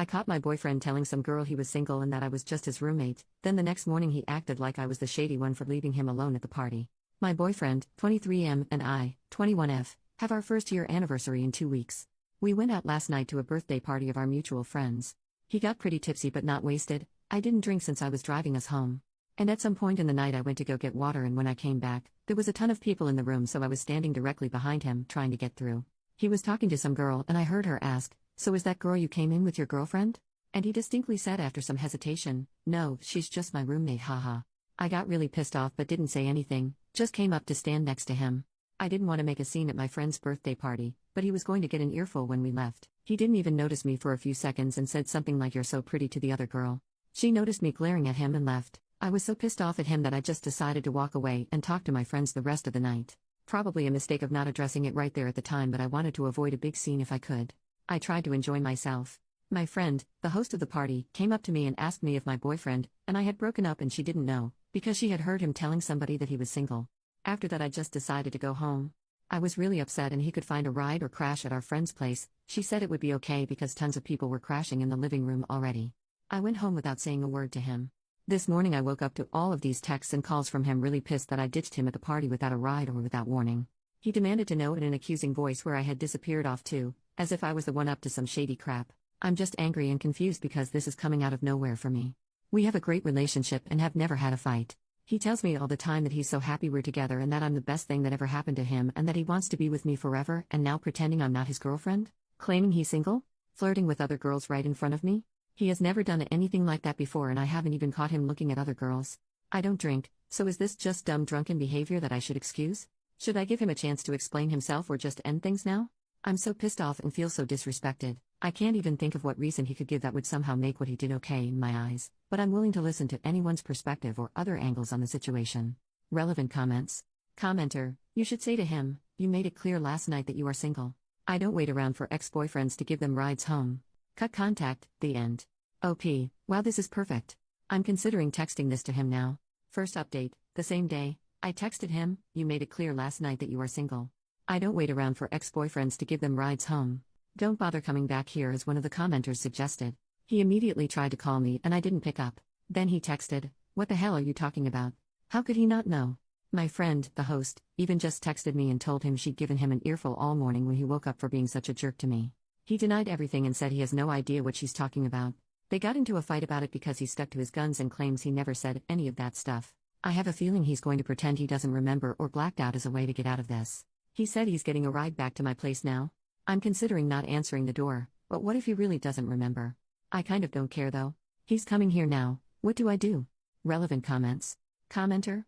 I caught my boyfriend telling some girl he was single and that I was just his roommate. Then the next morning he acted like I was the shady one for leaving him alone at the party. My boyfriend, 23M, and I, 21F, have our first year anniversary in 2 weeks. We went out last night to a birthday party of our mutual friends. He got pretty tipsy but not wasted. I didn't drink since I was driving us home. And at some point in the night I went to go get water, and when I came back, there was a ton of people in the room, so I was standing directly behind him, trying to get through. He was talking to some girl and I heard her ask, "So is that girl you came in with your girlfriend?" And he distinctly said after some hesitation, "No, she's just my roommate, haha." I got really pissed off but didn't say anything, just came up to stand next to him. I didn't want to make a scene at my friend's birthday party, but he was going to get an earful when we left. He didn't even notice me for a few seconds and said something like, "You're so pretty," to the other girl. She noticed me glaring at him and left. I was so pissed off at him that I just decided to walk away and talk to my friends the rest of the night. Probably a mistake of not addressing it right there at the time, but I wanted to avoid a big scene if I could. I tried to enjoy myself. My friend, the host of the party, came up to me and asked me if my boyfriend and I had broken up, and she didn't know, because she had heard him telling somebody that he was single. After that I just decided to go home. I was really upset and he could find a ride or crash at our friend's place. She said it would be okay because tons of people were crashing in the living room already. I went home without saying a word to him. This morning I woke up to all of these texts and calls from him, really pissed that I ditched him at the party without a ride or without warning. He demanded to know in an accusing voice where I had disappeared off to, as if I was the one up to some shady crap. I'm just angry and confused because this is coming out of nowhere for me. We have a great relationship and have never had a fight. He tells me all the time that he's so happy we're together and that I'm the best thing that ever happened to him and that he wants to be with me forever, and now pretending I'm not his girlfriend? Claiming he's single? Flirting with other girls right in front of me? He has never done anything like that before, and I haven't even caught him looking at other girls. I don't drink, so is this just dumb drunken behavior that I should excuse? Should I give him a chance to explain himself or just end things now? I'm so pissed off and feel so disrespected. I can't even think of what reason he could give that would somehow make what he did okay in my eyes, but I'm willing to listen to anyone's perspective or other angles on the situation. Relevant comments. Commenter, you should say to him, "You made it clear last night that you are single. I don't wait around for ex-boyfriends to give them rides home. Cut contact, the end." OP, wow, this is perfect. I'm considering texting this to him now. First update, the same day, I texted him, "You made it clear last night that you are single. I don't wait around for ex-boyfriends to give them rides home. Don't bother coming back here," as one of the commenters suggested. He immediately tried to call me and I didn't pick up. Then he texted, "What the hell are you talking about?" How could he not know? My friend, the host, even just texted me and told him she'd given him an earful all morning when he woke up for being such a jerk to me. He denied everything and said he has no idea what she's talking about. They got into a fight about it because he stuck to his guns and claims he never said any of that stuff. I have a feeling he's going to pretend he doesn't remember or blacked out as a way to get out of this. He said he's getting a ride back to my place now. I'm considering not answering the door, but what if he really doesn't remember? I kind of don't care though. He's coming here now, what do I do? Relevant comments. Commenter,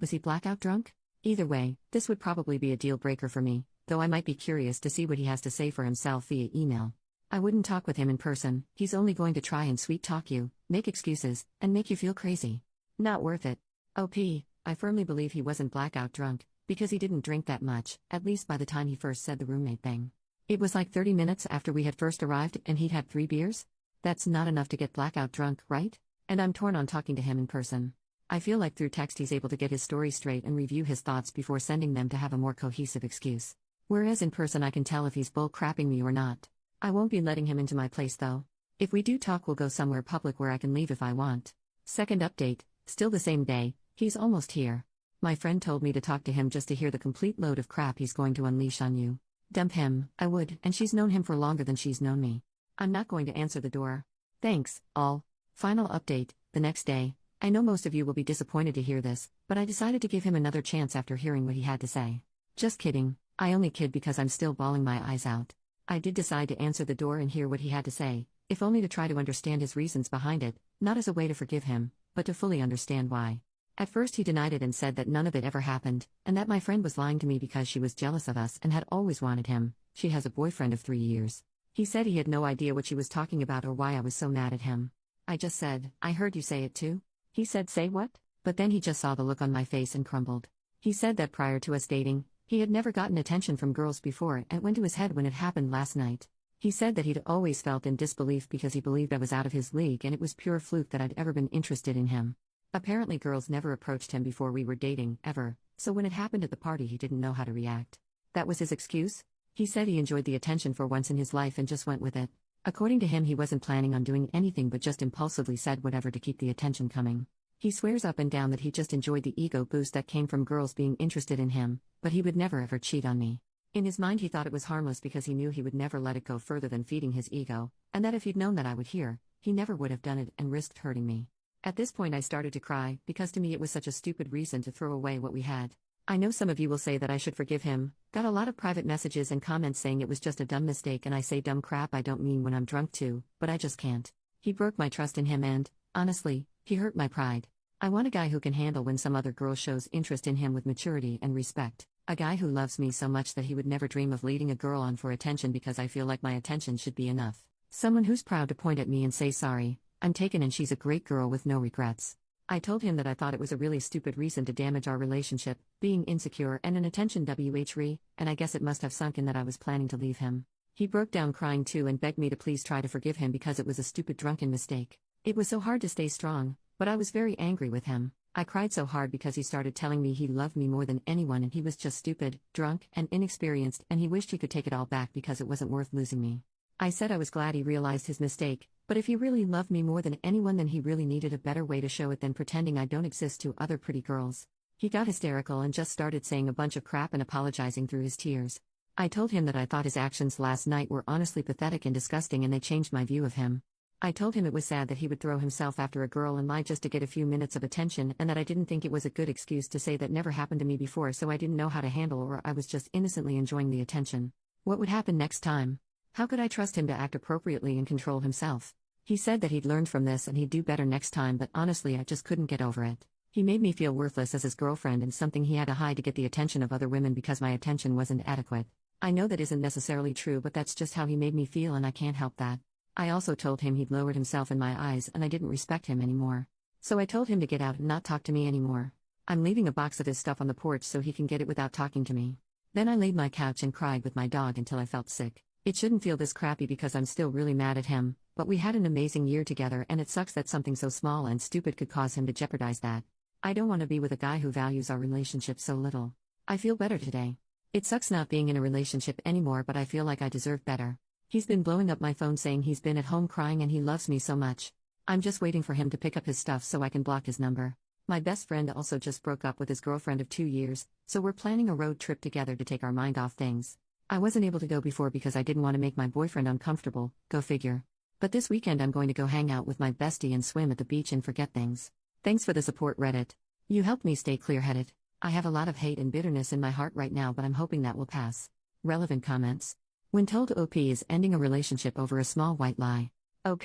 was he blackout drunk? Either way, this would probably be a deal breaker for me, though I might be curious to see what he has to say for himself via email. I wouldn't talk with him in person. He's only going to try and sweet talk you, make excuses, and make you feel crazy. Not worth it. OP, I firmly believe he wasn't blackout drunk, because he didn't drink that much, at least by the time he first said the roommate thing. It was like 30 minutes after we had first arrived and he'd had 3 beers? That's not enough to get blackout drunk, right? And I'm torn on talking to him in person. I feel like through text he's able to get his story straight and review his thoughts before sending them to have a more cohesive excuse. Whereas in person I can tell if he's bull-crapping me or not. I won't be letting him into my place though. If we do talk, we'll go somewhere public where I can leave if I want. Second update, still the same day, he's almost here. My friend told me to talk to him just to hear the complete load of crap he's going to unleash on you. Dump him, I would, and she's known him for longer than she's known me. I'm not going to answer the door. Thanks, all. Final update, the next day. I know most of you will be disappointed to hear this, but I decided to give him another chance after hearing what he had to say. Just kidding, I only kid because I'm still bawling my eyes out. I did decide to answer the door and hear what he had to say, if only to try to understand his reasons behind it, not as a way to forgive him, but to fully understand why. At first he denied it and said that none of it ever happened, and that my friend was lying to me because she was jealous of us and had always wanted him. She has a boyfriend of 3 years. He said he had no idea what she was talking about or why I was so mad at him. I just said, "I heard you say it too." He said, "Say what?" But then he just saw the look on my face and crumbled. He said that prior to us dating, he had never gotten attention from girls before, and it went to his head when it happened last night. He said that he'd always felt in disbelief because he believed I was out of his league and it was pure fluke that I'd ever been interested in him. Apparently girls never approached him before we were dating, ever, so when it happened at the party he didn't know how to react. That was his excuse? He said he enjoyed the attention for once in his life and just went with it. According to him, he wasn't planning on doing anything but just impulsively said whatever to keep the attention coming. He swears up and down that he just enjoyed the ego boost that came from girls being interested in him, but he would never ever cheat on me. In his mind, he thought it was harmless because he knew he would never let it go further than feeding his ego, and that if he'd known that I would hear, he never would have done it and risked hurting me. At this point I started to cry, because to me it was such a stupid reason to throw away what we had. I know some of you will say that I should forgive him. Got a lot of private messages and comments saying it was just a dumb mistake, and I say dumb crap I don't mean when I'm drunk too, but I just can't. He broke my trust in him and, honestly, he hurt my pride. I want a guy who can handle when some other girl shows interest in him with maturity and respect. A guy who loves me so much that he would never dream of leading a girl on for attention because I feel like my attention should be enough. Someone who's proud to point at me and say sorry, I'm taken and she's a great girl with no regrets. I told him that I thought it was a really stupid reason to damage our relationship, being insecure and an attention whore, and I guess it must have sunk in that I was planning to leave him. He broke down crying too and begged me to please try to forgive him because it was a stupid drunken mistake. It was so hard to stay strong, but I was very angry with him. I cried so hard because he started telling me he loved me more than anyone and he was just stupid, drunk, and inexperienced, and he wished he could take it all back because it wasn't worth losing me. I said I was glad he realized his mistake, but if he really loved me more than anyone, then he really needed a better way to show it than pretending I don't exist to other pretty girls. He got hysterical and just started saying a bunch of crap and apologizing through his tears. I told him that I thought his actions last night were honestly pathetic and disgusting, and they changed my view of him. I told him it was sad that he would throw himself after a girl and lie just to get a few minutes of attention, and that I didn't think it was a good excuse to say that never happened to me before, so I didn't know how to handle, or I was just innocently enjoying the attention. What would happen next time? How could I trust him to act appropriately and control himself? He said that he'd learned from this and he'd do better next time, but honestly I just couldn't get over it. He made me feel worthless as his girlfriend and something he had to hide to get the attention of other women because my attention wasn't adequate. I know that isn't necessarily true, but that's just how he made me feel and I can't help that. I also told him he'd lowered himself in my eyes and I didn't respect him anymore. So I told him to get out and not talk to me anymore. I'm leaving a box of his stuff on the porch so he can get it without talking to me. Then I laid my couch and cried with my dog until I felt sick. It shouldn't feel this crappy because I'm still really mad at him, but we had an amazing year together and it sucks that something so small and stupid could cause him to jeopardize that. I don't want to be with a guy who values our relationship so little. I feel better today. It sucks not being in a relationship anymore, but I feel like I deserve better. He's been blowing up my phone saying he's been at home crying and he loves me so much. I'm just waiting for him to pick up his stuff so I can block his number. My best friend also just broke up with his girlfriend of 2 years, so we're planning a road trip together to take our mind off things. I wasn't able to go before because I didn't want to make my boyfriend uncomfortable, go figure. But this weekend I'm going to go hang out with my bestie and swim at the beach and forget things. Thanks for the support, Reddit. You helped me stay clear-headed. I have a lot of hate and bitterness in my heart right now, but I'm hoping that will pass. Relevant comments. When told OP is ending a relationship over a small white lie. OP,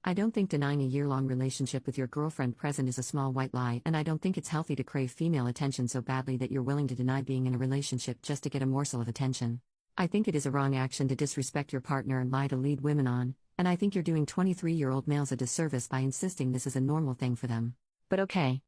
I don't think denying a year-long relationship with your girlfriend present is a small white lie, and I don't think it's healthy to crave female attention so badly that you're willing to deny being in a relationship just to get a morsel of attention. I think it is a wrong action to disrespect your partner and lie to lead women on, and I think you're doing 23-year-old males a disservice by insisting this is a normal thing for them. But okay.